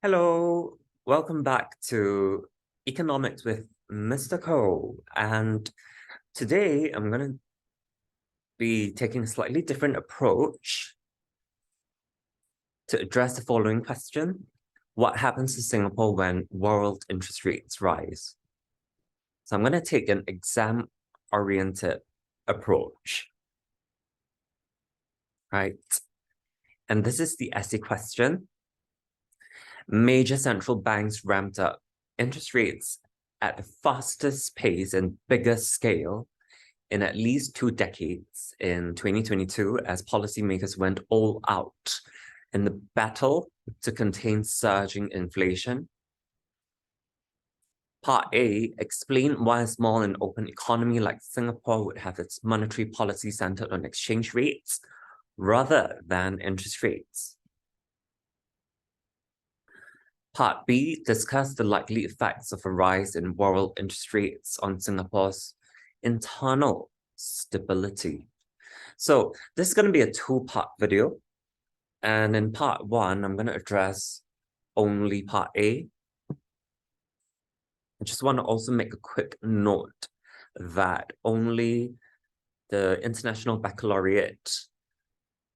Hello, welcome back to Economics with Mr. Ko. And today I'm going to be taking a slightly different approach to address the following question. What happens to Singapore when world interest rates rise? So I'm going to take an exam-oriented approach, right? And this is the essay question. Major central banks ramped up interest rates at the fastest pace and biggest scale in at least 2 decades in 2022 as policymakers went all out in the battle to contain surging inflation. Part A, explain why a small and open economy like Singapore would have its monetary policy centered on exchange rates rather than interest rates. Part B, discuss the likely effects of a rise in world interest rates on Singapore's internal stability. So this is going to be a two-part video. And in part one, I'm going to address only part A. I just want to also make a quick note that only the International Baccalaureate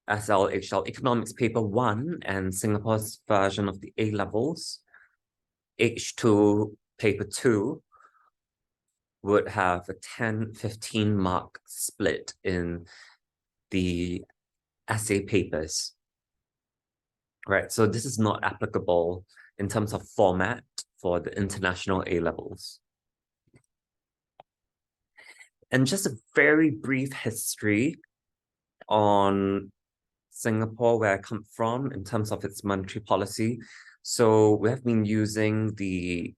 SLHL Economics Paper 1 and Singapore's version of the A-levels, H2 Paper 2, would have a 10-15 mark split in the essay papers. Right, so this is not applicable in terms of format for the international A-levels. And just a very brief history on Singapore, where I come from, in terms of its monetary policy. So we have been using the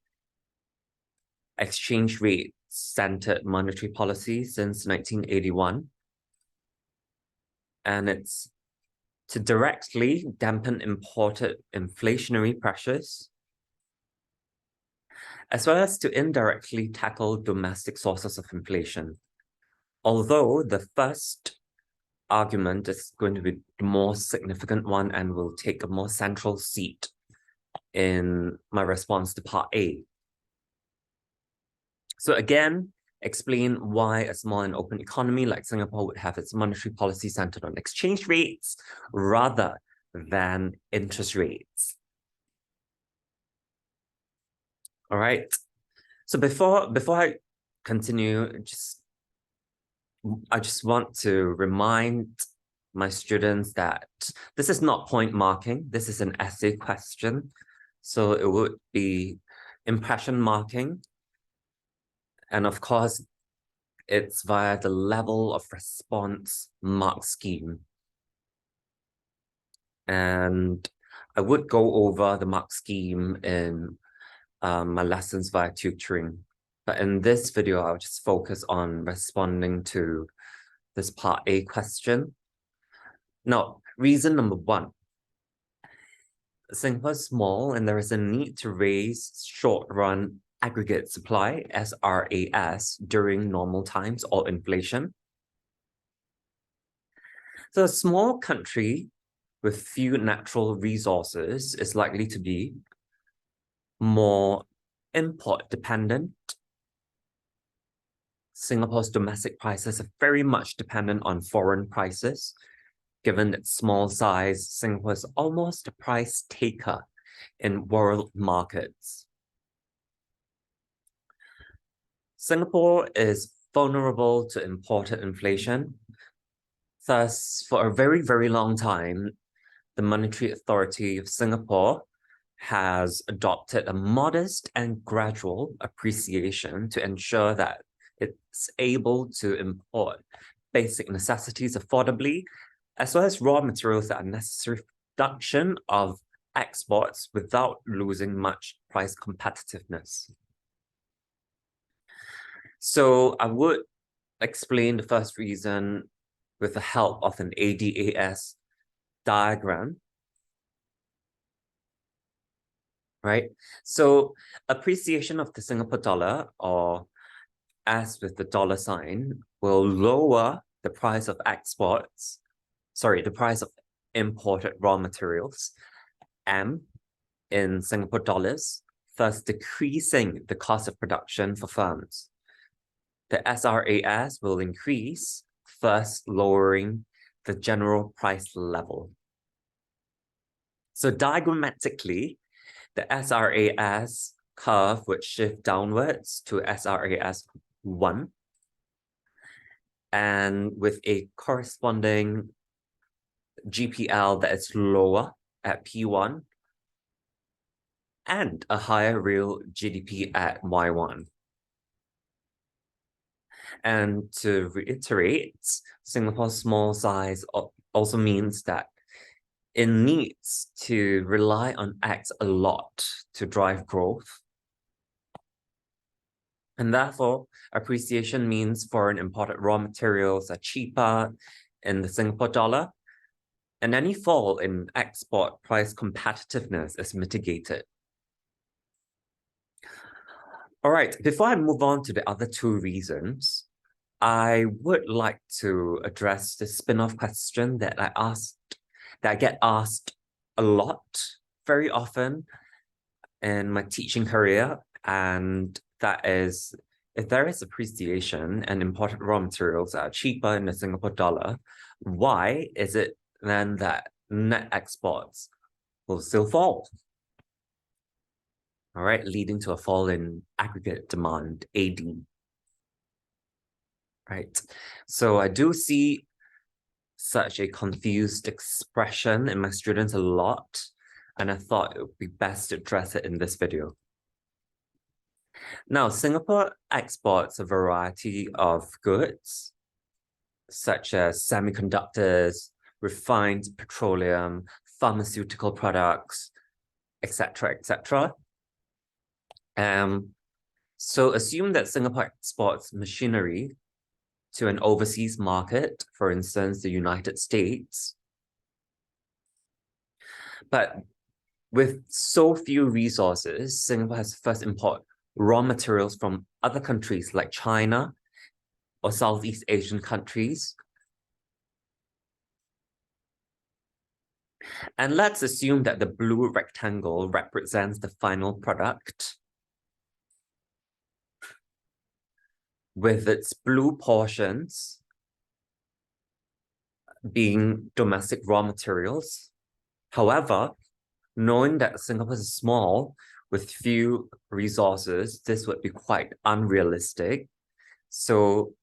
exchange rate centered monetary policy since 1981. And it's to directly dampen imported inflationary pressures, as well as to indirectly tackle domestic sources of inflation. Although the first argument is going to be the more significant one and will take a more central seat in my response to part A. So again, explain why a small and open economy like Singapore would have its monetary policy centered on exchange rates rather than interest rates. All right. So before I continue, I just want to remind my students that this is not point marking. This is an essay question. So it would be impression marking. And of course, it's via the level of response mark scheme. And I would go over the mark scheme in my lessons via tutoring. But in this video, I'll just focus on responding to this part A question. Now, reason number one. Singapore is small and there is a need to raise short-run aggregate supply, SRAS, during normal times or inflation. So a small country with few natural resources is likely to be more import dependent. Singapore's domestic prices are very much dependent on foreign prices. Given its small size, Singapore is almost a price taker in world markets. Singapore is vulnerable to imported inflation. Thus, for a very, very long time, the Monetary Authority of Singapore has adopted a modest and gradual appreciation to ensure that it's able to import basic necessities affordably, as well as raw materials that are necessary for production of exports without losing much price competitiveness. So I would explain the first reason with the help of an ADAS diagram. Right? So appreciation of the Singapore dollar, or as with the dollar sign, will lower the price of the price of imported raw materials, M, in Singapore dollars, thus decreasing the cost of production for firms. The SRAS will increase, thus lowering the general price level. So diagrammatically, the SRAS curve would shift downwards to SRAS 1, and with a corresponding GPL that is lower at P1 and a higher real GDP at Y1. And to reiterate, Singapore's small size also means that it needs to rely on X a lot to drive growth. And therefore, appreciation means foreign imported raw materials are cheaper in the Singapore dollar, and any fall in export price competitiveness is mitigated. All right, before I move on to the other two reasons, I would like to address the spin-off question that I get asked a lot, very often in my teaching career, and that is, if there is appreciation and imported raw materials are cheaper in the Singapore dollar, why is it then that net exports will still fall? All right, leading to a fall in aggregate demand, AD. Right, so I do see such a confused expression in my students a lot, and I thought it would be best to address it in this video. Now, Singapore exports a variety of goods, such as semiconductors, refined petroleum, pharmaceutical products, etc., etc. So assume that Singapore exports machinery to an overseas market, for instance, the United States. But with so few resources, Singapore has to first import raw materials from other countries like China or Southeast Asian countries. And let's assume that the blue rectangle represents the final product, with its blue portions being domestic raw materials. However, knowing that Singapore is small with few resources, this would be quite unrealistic. So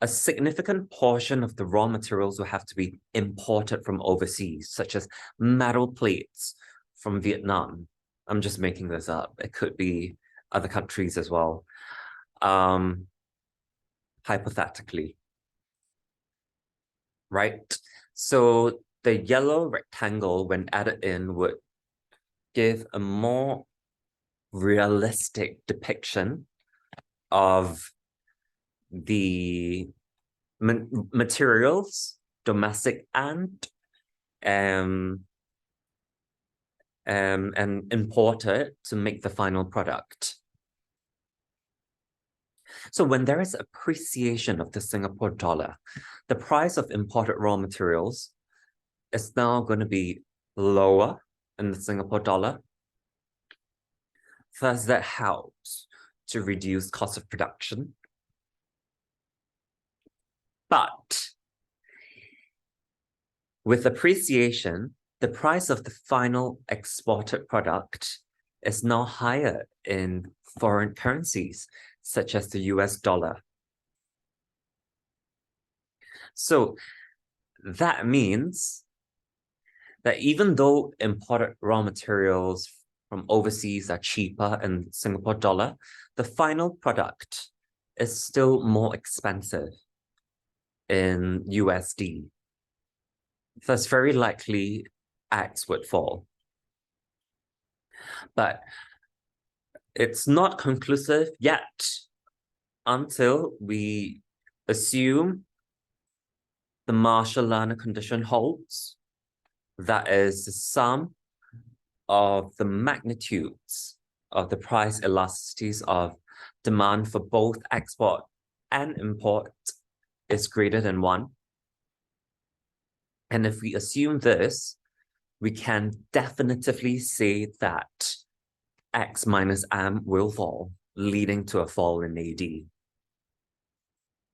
a significant portion of the raw materials will have to be imported from overseas, such as metal plates from Vietnam. I'm just making this up. It could be other countries as well. Hypothetically, right? So the yellow rectangle, when added in, would give a more realistic depiction of the materials, domestic and imported, to make the final product. So when there is appreciation of the Singapore dollar, the price of imported raw materials is now going to be lower in the Singapore dollar. Thus, that helps to reduce cost of production. But with appreciation, the price of the final exported product is now higher in foreign currencies, such as the US dollar. So that means that even though imported raw materials from overseas are cheaper in Singapore dollar, the final product is still more expensive in USD. Thus, very likely X would fall. But it's not conclusive yet until we assume the Marshall-Lerner condition holds. That is the sum of the magnitudes of the price elasticities of demand for both export and import is greater than 1. And if we assume this, we can definitively say that X minus M will fall, leading to a fall in AD.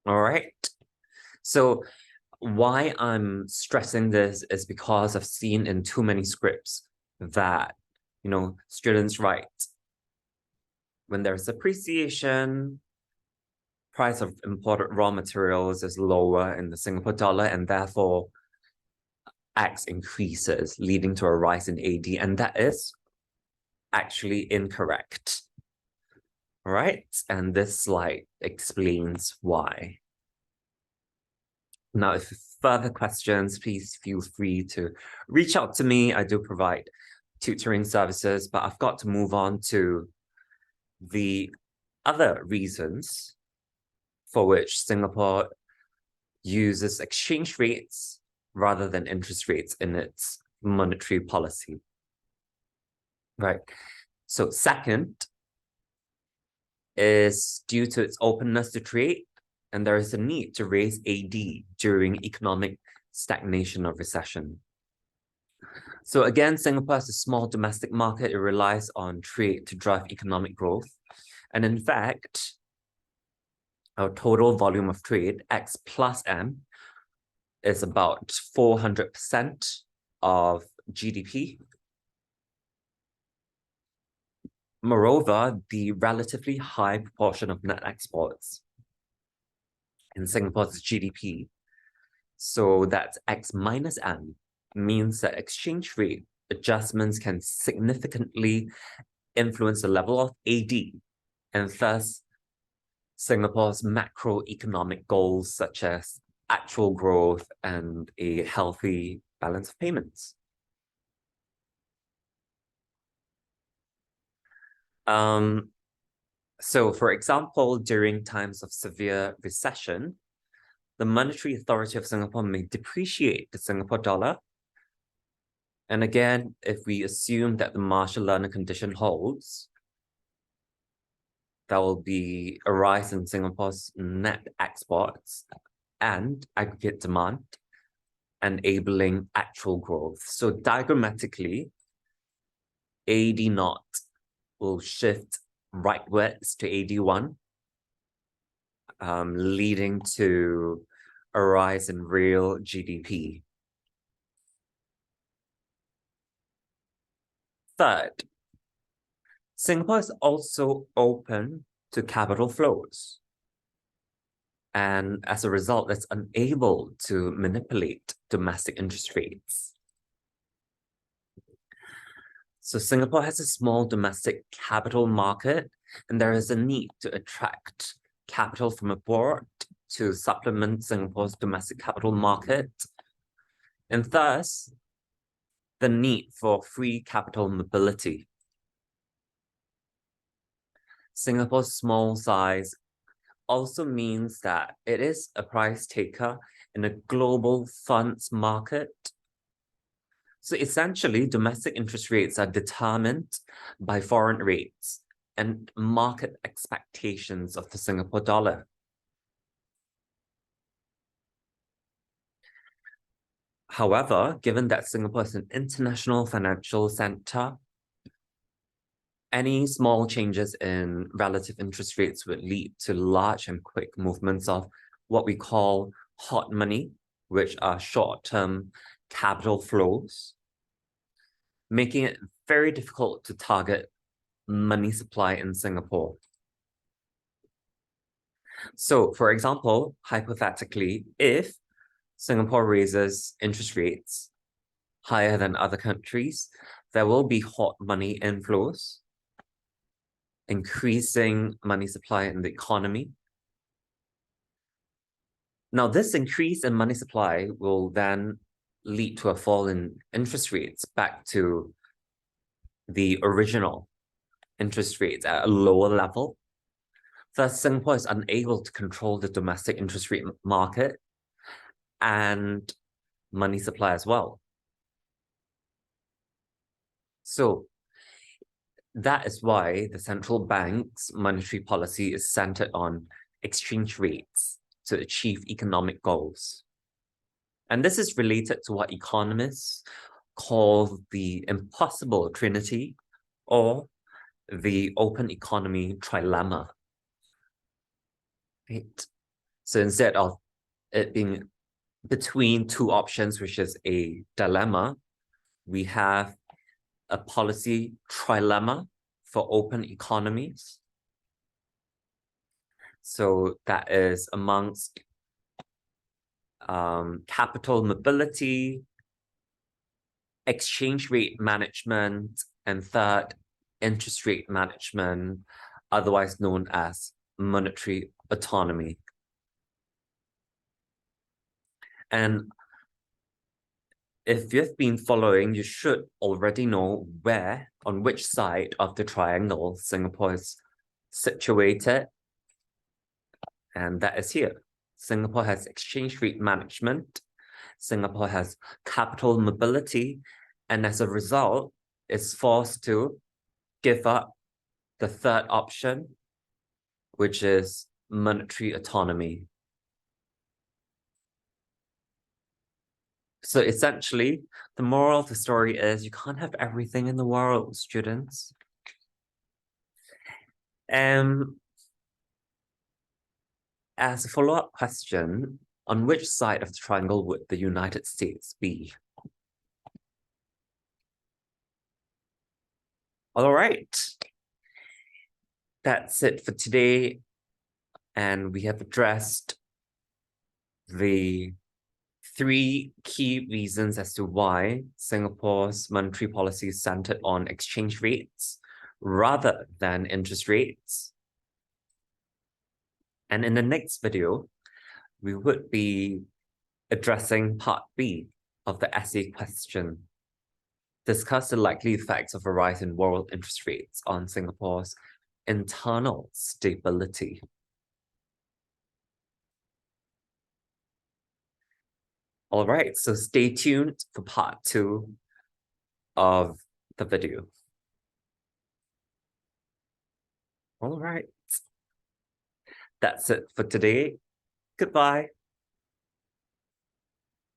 All right. So why I'm stressing this is because I've seen in too many scripts that, students write, when there's appreciation, price of imported raw materials is lower in the Singapore dollar, and therefore X increases, leading to a rise in AD. And that is actually incorrect. All right. And this slide explains why. Now, if you have further questions, please feel free to reach out to me. I do provide tutoring services, but I've got to move on to the other reasons for which Singapore uses exchange rates rather than interest rates in its monetary policy. Right. So second is due to its openness to trade, and there is a need to raise AD during economic stagnation or recession. So again, Singapore has a small domestic market. It relies on trade to drive economic growth. And in fact, our total volume of trade, X plus M, is about 400% of GDP. Moreover, the relatively high proportion of net exports in Singapore's GDP, so that X minus M, means that exchange rate adjustments can significantly influence the level of AD, and thus Singapore's macroeconomic goals such as actual growth and a healthy balance of payments. So for example, during times of severe recession, the Monetary Authority of Singapore may depreciate the Singapore dollar. And again, if we assume that the Marshall-Lerner condition holds, there will be a rise in Singapore's net exports and aggregate demand, enabling actual growth. So diagrammatically, AD0 will shift rightwards to AD1, leading to a rise in real GDP. Third, Singapore is also open to capital flows. And as a result, it's unable to manipulate domestic interest rates. So Singapore has a small domestic capital market, and there is a need to attract capital from abroad to supplement Singapore's domestic capital market. And thus, the need for free capital mobility. Singapore's small size also means that it is a price taker in a global funds market. So essentially, domestic interest rates are determined by foreign rates and market expectations of the Singapore dollar. However, given that Singapore is an international financial center, any small changes in relative interest rates would lead to large and quick movements of what we call hot money, which are short-term capital flows, making it very difficult to target money supply in Singapore. So, for example, hypothetically, if Singapore raises interest rates higher than other countries, there will be hot money inflows, increasing money supply in the economy. Now, this increase in money supply will then lead to a fall in interest rates back to the original interest rates at a lower level. Thus, Singapore is unable to control the domestic interest rate market and money supply as well. So that is why the central bank's monetary policy is centered on exchange rates to achieve economic goals. And this is related to what economists called the impossible trinity or the open economy trilemma. Right. So instead of it being between two options, which is a dilemma, we have a policy trilemma for open economies. So that is amongst capital mobility, exchange rate management, and third, interest rate management, otherwise known as monetary autonomy. And if you've been following, you should already know on which side of the triangle Singapore is situated. And that is here. Singapore has exchange rate management. Singapore has capital mobility. And as a result, is forced to give up the third option, which is monetary autonomy. So essentially, the moral of the story is you can't have everything in the world, students. As a follow-up question, on which side of the triangle would the United States be? All right. That's it for today. And we have addressed the 3 key reasons as to why Singapore's monetary policy is centered on exchange rates rather than interest rates. And in the next video, we would be addressing part B of the essay question. Discuss the likely effects of a rise in world interest rates on Singapore's internal stability. All right, so stay tuned for part 2 of the video. All right. That's it for today. Goodbye.